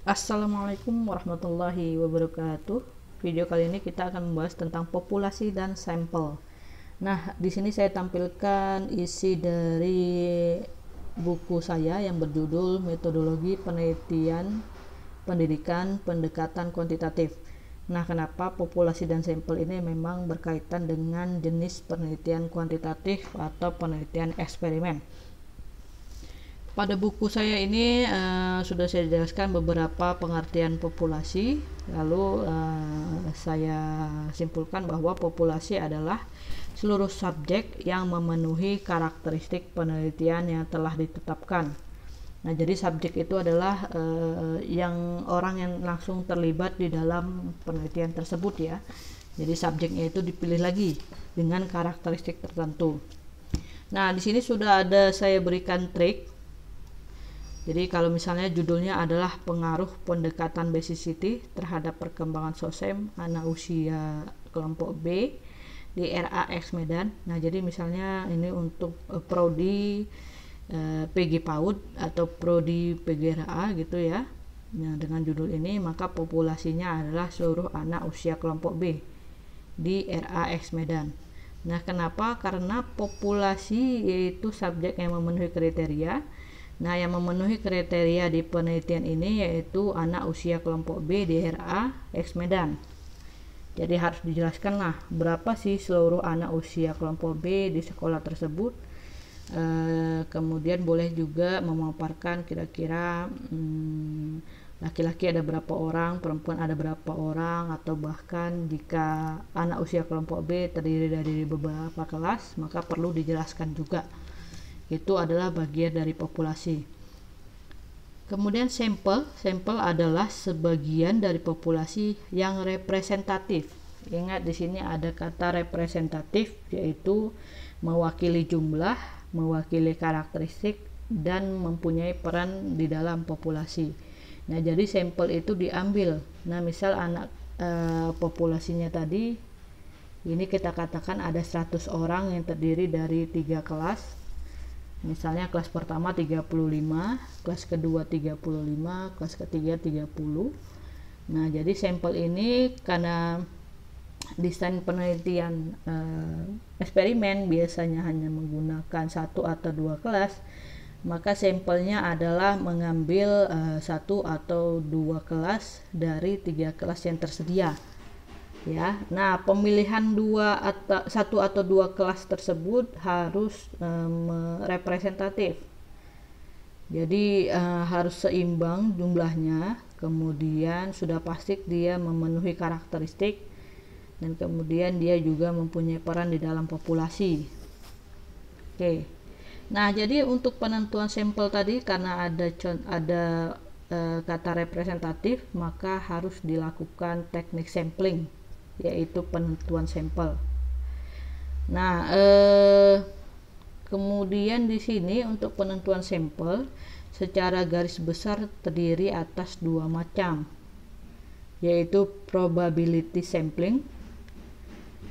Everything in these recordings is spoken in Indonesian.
Assalamualaikum warahmatullahi wabarakatuh. Video kali ini kita akan membahas tentang populasi dan sampel. Nah, di sini saya tampilkan isi dari buku saya yang berjudul Metodologi Penelitian Pendidikan Pendekatan Kuantitatif. Nah, kenapa populasi dan sampel ini memang berkaitan dengan jenis penelitian kuantitatif atau penelitian eksperimen. Pada buku saya ini sudah saya jelaskan beberapa pengertian populasi, lalu saya simpulkan bahwa populasi adalah seluruh subjek yang memenuhi karakteristik penelitian yang telah ditetapkan. Nah, jadi subjek itu adalah yang orang yang langsung terlibat di dalam penelitian tersebut ya. Jadi subjeknya itu dipilih lagi dengan karakteristik tertentu. Nah, di sini sudah ada saya berikan trik. Jadi kalau misalnya judulnya adalah pengaruh pendekatan basicity terhadap perkembangan SOSEM anak usia kelompok B di RAX Medan. Nah, jadi misalnya ini untuk prodi PG PAUD atau prodi PGRA gitu ya. Nah, dengan judul ini maka populasinya adalah seluruh anak usia kelompok B di RAX Medan. Nah, kenapa? Karena populasi yaitu subjek yang memenuhi kriteria. Nah, yang memenuhi kriteria di penelitian ini yaitu anak usia kelompok B di RA X Medan. Jadi harus dijelaskan lah berapa sih seluruh anak usia kelompok B di sekolah tersebut. Kemudian boleh juga memaparkan kira-kira laki-laki ada berapa orang, perempuan ada berapa orang, atau bahkan jika anak usia kelompok B terdiri dari beberapa kelas, maka perlu dijelaskan juga. Itu adalah bagian dari populasi. Kemudian sampel adalah sebagian dari populasi yang representatif. Ingat di sini ada kata representatif, yaitu mewakili jumlah, mewakili karakteristik, dan mempunyai peran di dalam populasi. Nah, jadi sampel itu diambil. Nah, misal anak populasinya tadi ini kita katakan ada 100 orang yang terdiri dari 3 kelas. Misalnya kelas pertama 35, kelas kedua 35, kelas ketiga 30. Nah, jadi sampel ini karena desain penelitian eksperimen biasanya hanya menggunakan 1 atau 2 kelas, maka sampelnya adalah mengambil 1 atau 2 kelas dari 3 kelas yang tersedia. Ya, nah pemilihan 1 atau 2 kelas tersebut harus representatif. Jadi harus seimbang jumlahnya, kemudian sudah pasti dia memenuhi karakteristik, dan kemudian dia juga mempunyai peran di dalam populasi. Oke. Nah, jadi untuk penentuan sampel tadi karena ada kata representatif, maka harus dilakukan teknik sampling, yaitu penentuan sampel. Nah, kemudian di sini untuk penentuan sampel secara garis besar terdiri atas 2 macam, yaitu probability sampling,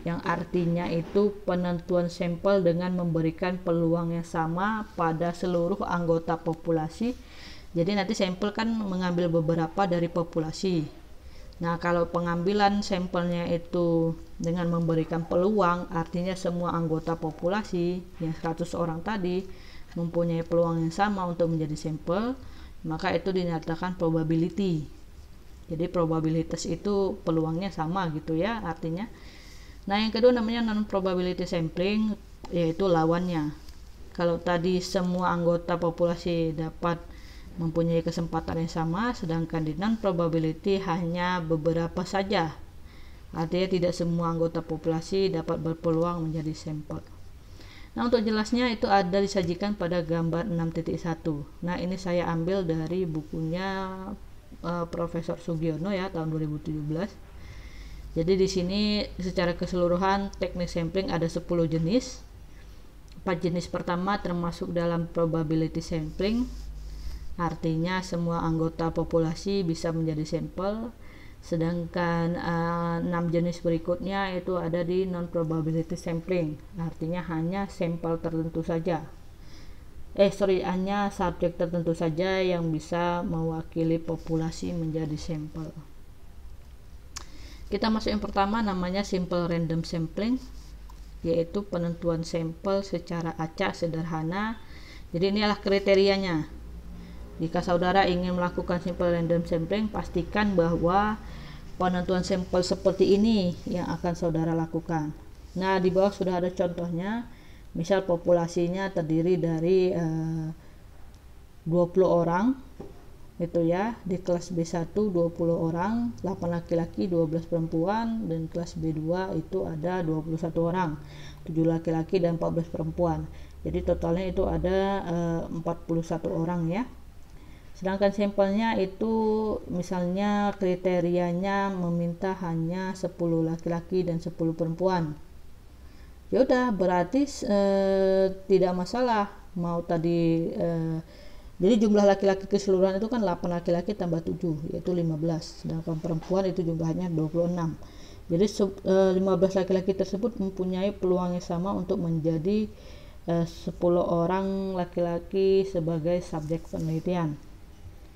yang artinya itu penentuan sampel dengan memberikan peluang yang sama pada seluruh anggota populasi. Jadi nanti sampel kan mengambil beberapa dari populasi. Nah, kalau pengambilan sampelnya itu dengan memberikan peluang, artinya semua anggota populasi yang 100 orang tadi mempunyai peluang yang sama untuk menjadi sampel, maka itu dinyatakan probability. Jadi probabilitas itu peluangnya sama gitu ya artinya. Nah, yang kedua namanya non probability sampling, yaitu lawannya. Kalau tadi semua anggota populasi dapat mempunyai kesempatan yang sama, sedangkan di non probability hanya beberapa saja. Artinya tidak semua anggota populasi dapat berpeluang menjadi sampel. Nah, untuk jelasnya itu ada disajikan pada gambar 6.1. Nah, ini saya ambil dari bukunya Profesor Sugiono ya tahun 2017. Jadi di sini secara keseluruhan teknik sampling ada 10 jenis. 4 jenis pertama termasuk dalam probability sampling. Artinya semua anggota populasi bisa menjadi sampel, sedangkan 6 jenis berikutnya itu ada di non probability sampling, artinya hanya sampel tertentu saja. hanya subjek tertentu saja yang bisa mewakili populasi menjadi sampel. Kita masuk yang pertama, namanya simple random sampling, yaitu penentuan sampel secara acak sederhana. Jadi inilah kriterianya. Jika saudara ingin melakukan simple random sampling, pastikan bahwa penentuan sampel seperti ini yang akan saudara lakukan. Nah, di bawah sudah ada contohnya. Misal populasinya terdiri dari 20 orang, itu ya. Di kelas B1 20 orang, 8 laki-laki, 12 perempuan, dan kelas B2 itu ada 21 orang, 7 laki-laki dan 14 perempuan. Jadi totalnya itu ada 41 orang ya. Sedangkan sampelnya itu misalnya kriterianya meminta hanya 10 laki-laki dan 10 perempuan. Ya udah, berarti tidak masalah mau tadi jadi jumlah laki-laki keseluruhan itu kan 8 laki-laki tambah 7 yaitu 15, sedangkan perempuan itu jumlahnya 26. Jadi 15 laki-laki tersebut mempunyai peluang yang sama untuk menjadi 10 orang laki-laki sebagai subjek penelitian.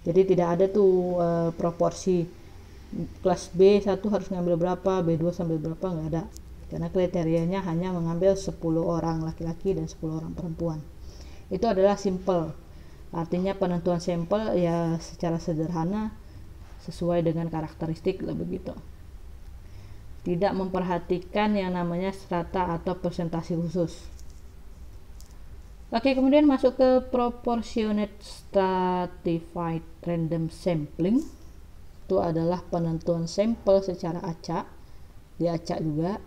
Jadi tidak ada tuh proporsi kelas B1 harus ngambil berapa, B2 sampai berapa, nggak ada, karena kriterianya hanya mengambil 10 orang laki-laki dan 10 orang perempuan. Itu adalah simple. Artinya penentuan sampel ya secara sederhana sesuai dengan karakteristik lah begitu. Tidak memperhatikan yang namanya strata atau presentasi khusus. Oke, kemudian masuk ke proportionate stratified random sampling. Itu adalah penentuan sampel secara acak, diacak juga.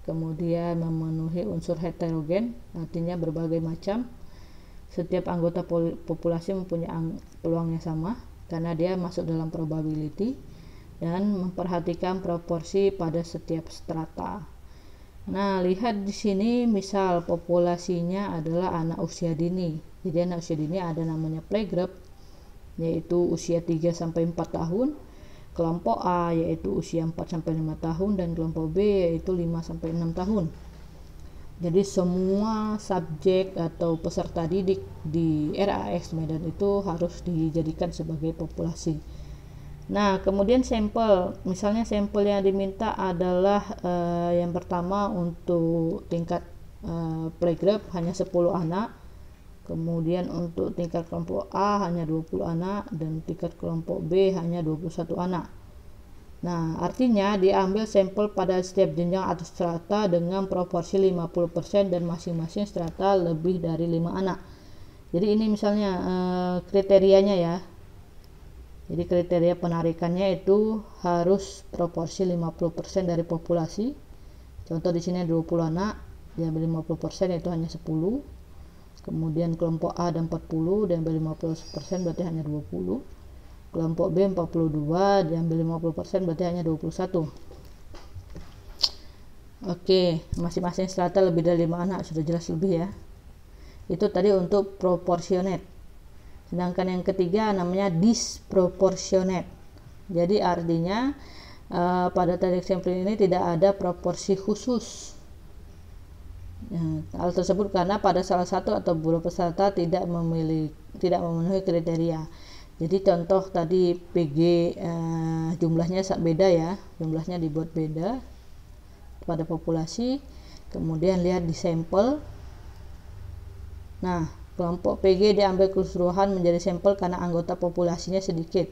Kemudian memenuhi unsur heterogen, artinya berbagai macam. Setiap anggota populasi mempunyai peluang yang sama karena dia masuk dalam probability, dan memperhatikan proporsi pada setiap strata. Nah, lihat di sini misal populasinya adalah anak usia dini. Jadi anak usia dini ada namanya playgroup, yaitu usia 3 sampai 4 tahun. Kelompok A yaitu usia 4 sampai 5 tahun, dan kelompok B yaitu 5 sampai 6 tahun. Jadi semua subjek atau peserta didik di RAS Medan itu harus dijadikan sebagai populasi. Nah, kemudian sampel, misalnya sampel yang diminta adalah yang pertama untuk tingkat playgroup hanya 10 anak, kemudian untuk tingkat kelompok A hanya 20 anak, dan tingkat kelompok B hanya 21 anak. Nah, artinya diambil sampel pada setiap jenjang atau strata dengan proporsi 50% dan masing-masing strata lebih dari 5 anak. Jadi ini misalnya kriterianya ya. Jadi kriteria penarikannya itu harus proporsi 50% dari populasi. Contoh di sini 20 anak, diambil 50% itu hanya 10. Kemudian kelompok A ada 40, diambil 50% berarti hanya 20. Kelompok B 42, diambil 50% berarti hanya 21. Oke, masing-masing strata lebih dari 5 anak, sudah jelas lebih ya. Itu tadi untuk proportionate. Sedangkan yang ketiga namanya disproportionate. Jadi artinya pada teknik sampling ini tidak ada proporsi khusus. Hal tersebut karena pada salah satu atau beberapa peserta tidak memenuhi kriteria. Jadi contoh tadi PG jumlahnya beda ya, jumlahnya dibuat beda pada populasi. Kemudian lihat di sampel. Nah, kelompok PG diambil keseluruhan menjadi sampel karena anggota populasinya sedikit.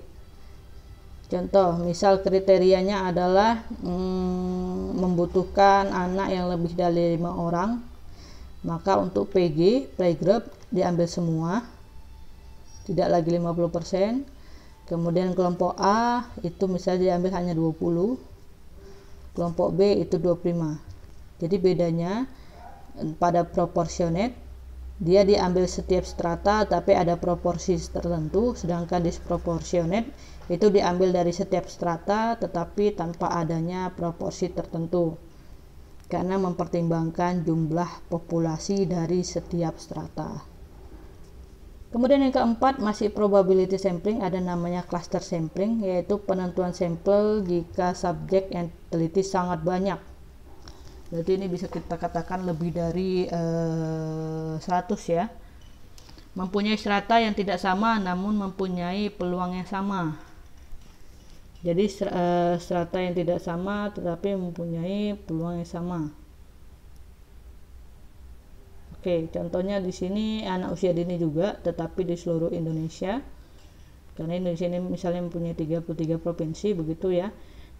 Contoh, misal kriterianya adalah membutuhkan anak yang lebih dari 5 orang, maka untuk PG, playgroup, diambil semua, tidak lagi 50%. Kemudian kelompok A itu misalnya diambil hanya 20, kelompok B itu 25. Jadi bedanya pada proportionate, dia diambil setiap strata tapi ada proporsi tertentu, sedangkan disproportionate itu diambil dari setiap strata tetapi tanpa adanya proporsi tertentu karena mempertimbangkan jumlah populasi dari setiap strata. Kemudian yang keempat masih probability sampling, ada namanya cluster sampling, yaitu penentuan sampel jika subjek yang teliti sangat banyak. Berarti ini bisa kita katakan lebih dari 100 ya. mempunyai strata yang tidak sama namun mempunyai peluang yang sama. Jadi strata yang tidak sama tetapi mempunyai peluang yang sama. Oke, contohnya di sini anak usia dini juga, tetapi di seluruh Indonesia. Karena Indonesia ini misalnya mempunyai 33 provinsi begitu ya.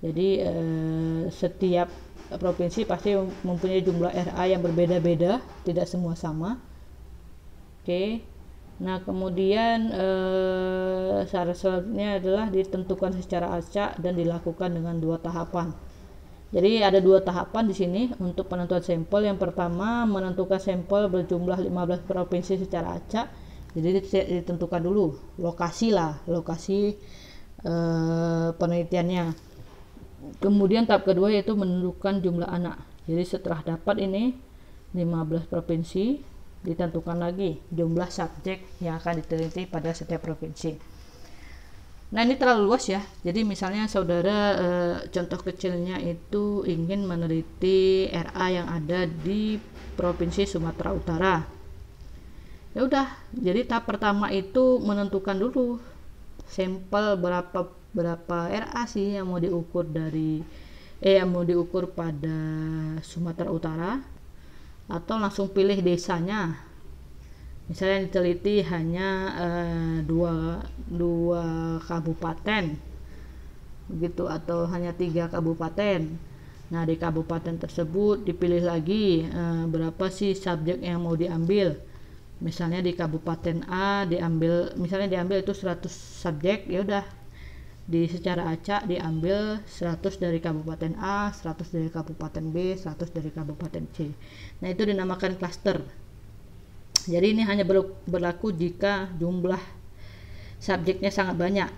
Jadi setiap provinsi pasti mempunyai jumlah RA yang berbeda-beda, tidak semua sama. Oke. Nah, kemudian syarat selanjutnya adalah ditentukan secara acak dan dilakukan dengan 2 tahapan. Jadi ada 2 tahapan di sini untuk penentuan sampel. Yang pertama, menentukan sampel berjumlah 15 provinsi secara acak. Jadi ditentukan dulu lokasi penelitiannya. Kemudian tahap kedua yaitu menentukan jumlah anak. Jadi setelah dapat ini 15 provinsi, ditentukan lagi jumlah subjek yang akan diteliti pada setiap provinsi. Nah, ini terlalu luas ya. Jadi misalnya saudara contoh kecilnya itu ingin meneliti RA yang ada di Provinsi Sumatera Utara. Ya udah, jadi tahap pertama itu menentukan dulu sampel berapa RA sih yang mau diukur pada Sumatera Utara, atau langsung pilih desanya. Misalnya diteliti hanya dua kabupaten begitu, atau hanya 3 kabupaten. Nah, di kabupaten tersebut dipilih lagi berapa sih subjek yang mau diambil. Misalnya di Kabupaten A diambil itu 100 subjek, ya udah secara acak diambil 100 dari Kabupaten A, 100 dari Kabupaten B, 100 dari Kabupaten C. Nah, itu dinamakan klaster. Jadi ini hanya berlaku jika jumlah subjeknya sangat banyak.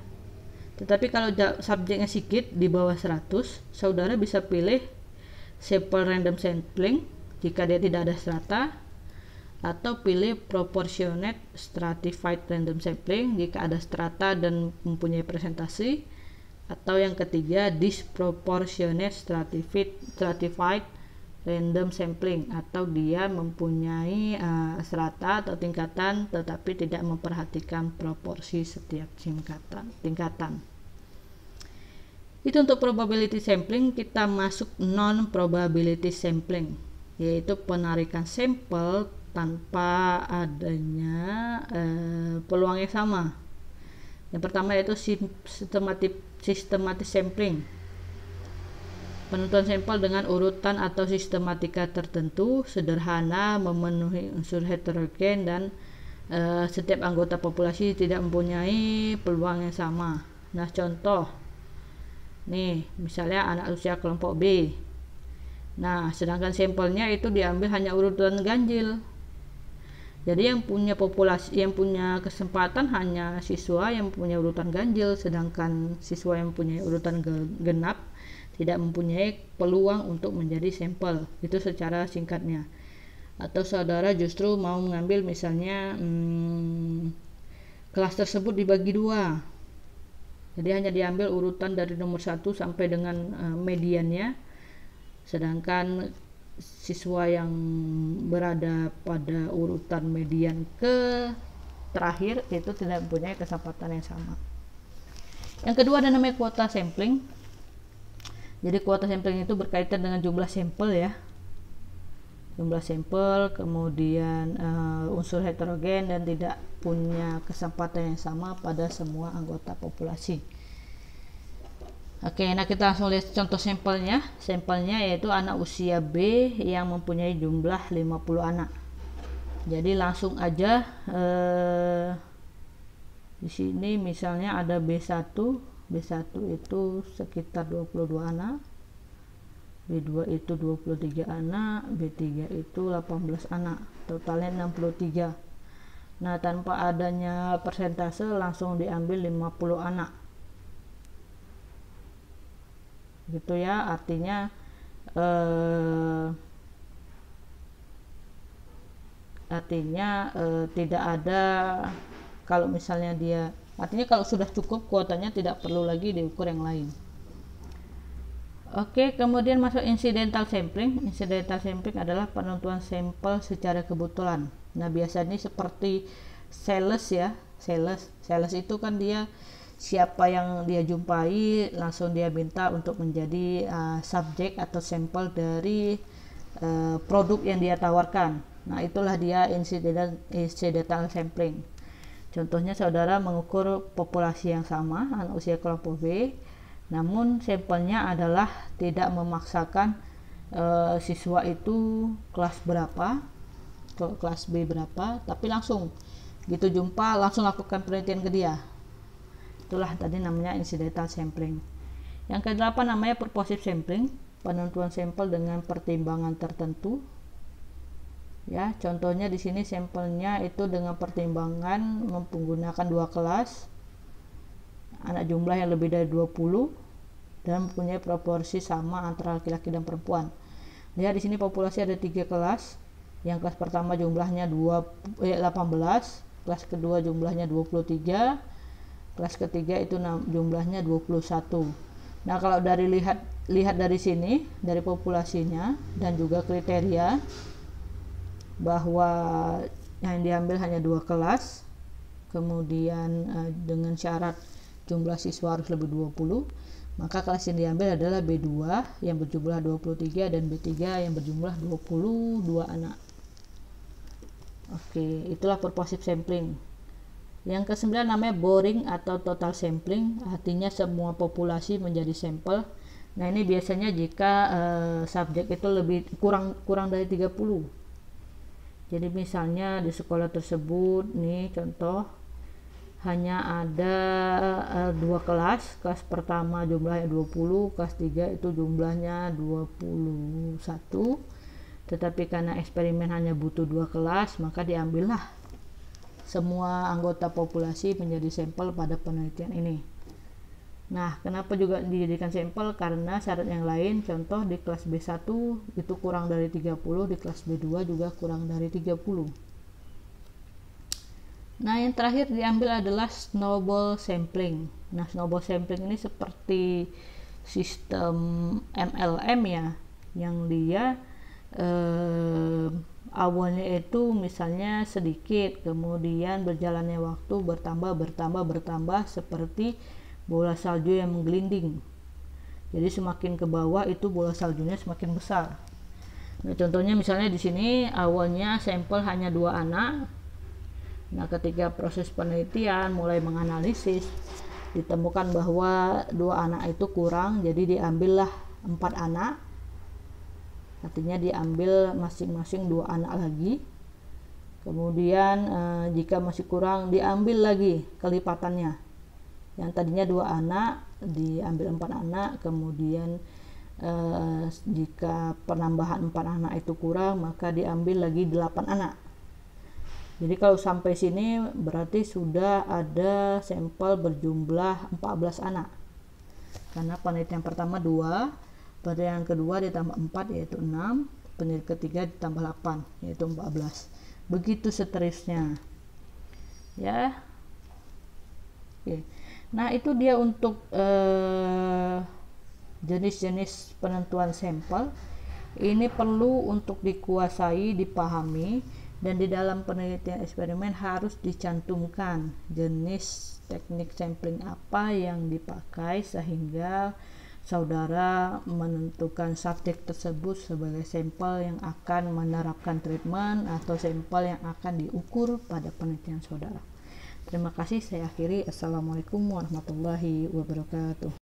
Tetapi kalau subjeknya sedikit, di bawah 100, saudara bisa pilih sampel random sampling jika dia tidak ada strata, atau pilih proportionate stratified random sampling jika ada strata dan mempunyai presentasi, atau yang ketiga disproportionate stratified random sampling, atau dia mempunyai strata atau tingkatan tetapi tidak memperhatikan proporsi setiap tingkatan. Itu untuk probability sampling. Kita masuk non probability sampling, yaitu penarikan sampel tanpa adanya peluang yang sama. Yang pertama yaitu systematic sampling, penentuan sampel dengan urutan atau sistematika tertentu, sederhana, memenuhi unsur heterogen, dan setiap anggota populasi tidak mempunyai peluang yang sama. Nah, contoh nih, misalnya anak usia kelompok B. Nah, sedangkan sampelnya itu diambil hanya urutan ganjil. Jadi yang punya kesempatan hanya siswa yang punya urutan ganjil, sedangkan siswa yang punya urutan genap tidak mempunyai peluang untuk menjadi sampel. Itu secara singkatnya. Atau saudara justru mau mengambil misalnya kelas tersebut dibagi 2. Jadi hanya diambil urutan dari nomor 1 sampai dengan mediannya, sedangkan siswa yang berada pada urutan median ke terakhir itu tidak mempunyai kesempatan yang sama. Yang kedua ada namanya kuota sampling. Jadi kuota sampling itu berkaitan dengan jumlah sampel ya, jumlah sampel, kemudian unsur heterogen, dan tidak punya kesempatan yang sama pada semua anggota populasi. Oke, nah kita langsung lihat contoh sampelnya. Sampelnya yaitu anak usia B yang mempunyai jumlah 50 anak. Jadi langsung aja di sini misalnya ada B1 itu sekitar 22 anak, B2 itu 23 anak, B3 itu 18 anak, totalnya 63. Nah, tanpa adanya persentase langsung diambil 50 anak. Gitu ya, artinya tidak ada, kalau misalnya dia, artinya kalau sudah cukup kuotanya tidak perlu lagi diukur yang lain. Oke, kemudian masuk incidental sampling. Incidental sampling adalah penentuan sampel secara kebetulan. Nah, biasanya seperti sales ya. Sales itu kan dia siapa yang dia jumpai langsung dia minta untuk menjadi subjek atau sampel dari produk yang dia tawarkan. Nah, itulah dia incidental sampling. Contohnya saudara mengukur populasi yang sama anak usia kelompok B, namun sampelnya adalah tidak memaksakan siswa itu kelas berapa, kelas B berapa, tapi langsung gitu jumpa langsung lakukan penelitian ke dia. Itulah tadi namanya incidental sampling. Yang ke-8 namanya purposive sampling, penentuan sampel dengan pertimbangan tertentu. Ya, contohnya di sini sampelnya itu dengan pertimbangan menggunakan 2 kelas, anak jumlah yang lebih dari 20 dan mempunyai proporsi sama antara laki-laki dan perempuan. Lihat di sini populasi ada 3 kelas. Yang kelas pertama jumlahnya 18, kelas kedua jumlahnya 23, kelas ketiga itu jumlahnya 21. Nah, kalau dari lihat dari sini, dari populasinya dan juga kriteria bahwa yang diambil hanya 2 kelas, kemudian dengan syarat jumlah siswa harus lebih 20, maka kelas yang diambil adalah B2 yang berjumlah 23 dan B3 yang berjumlah 22 anak. Oke, itulah purposive sampling. Yang ke-9 namanya boring atau total sampling, artinya semua populasi menjadi sampel. Nah, ini biasanya jika subjek itu lebih kurang dari 30. Jadi misalnya di sekolah tersebut nih contoh hanya ada 2 kelas, kelas pertama jumlahnya 20, kelas 3 itu jumlahnya 21. Tetapi karena eksperimen hanya butuh 2 kelas, maka diambillah semua anggota populasi menjadi sampel pada penelitian ini. Nah, kenapa juga dijadikan sampel? Karena syarat yang lain, contoh di kelas B1 itu kurang dari 30, di kelas B2 juga kurang dari 30. Nah, yang terakhir diambil adalah snowball sampling. Nah, snowball sampling ini seperti sistem MLM ya, yang dia awalnya itu misalnya sedikit, kemudian berjalannya waktu bertambah seperti bola salju yang menggelinding. Jadi semakin ke bawah itu bola saljunya semakin besar. Nah, contohnya misalnya di sini awalnya sampel hanya 2 anak. Nah, ketika proses penelitian mulai menganalisis, ditemukan bahwa 2 anak itu kurang, jadi diambillah 4 anak. Artinya diambil masing-masing 2 anak lagi. Kemudian jika masih kurang diambil lagi kelipatannya. Yang tadinya 2 anak diambil 4 anak. Kemudian jika penambahan 4 anak itu kurang, maka diambil lagi 8 anak. Jadi kalau sampai sini berarti sudah ada sampel berjumlah 14 anak. Karena penelitian pertama 2, penelitian kedua ditambah 4 yaitu 6, penelitian ketiga ditambah 8 yaitu 14. Begitu seterusnya. Ya. Oke. Nah, itu dia untuk jenis-jenis penentuan sampel. Ini perlu untuk dikuasai, dipahami, dan di dalam penelitian eksperimen harus dicantumkan jenis teknik sampling apa yang dipakai sehingga saudara menentukan subjek tersebut sebagai sampel yang akan menerapkan treatment atau sampel yang akan diukur pada penelitian saudara. Terima kasih, saya akhiri. Assalamualaikum warahmatullahi wabarakatuh.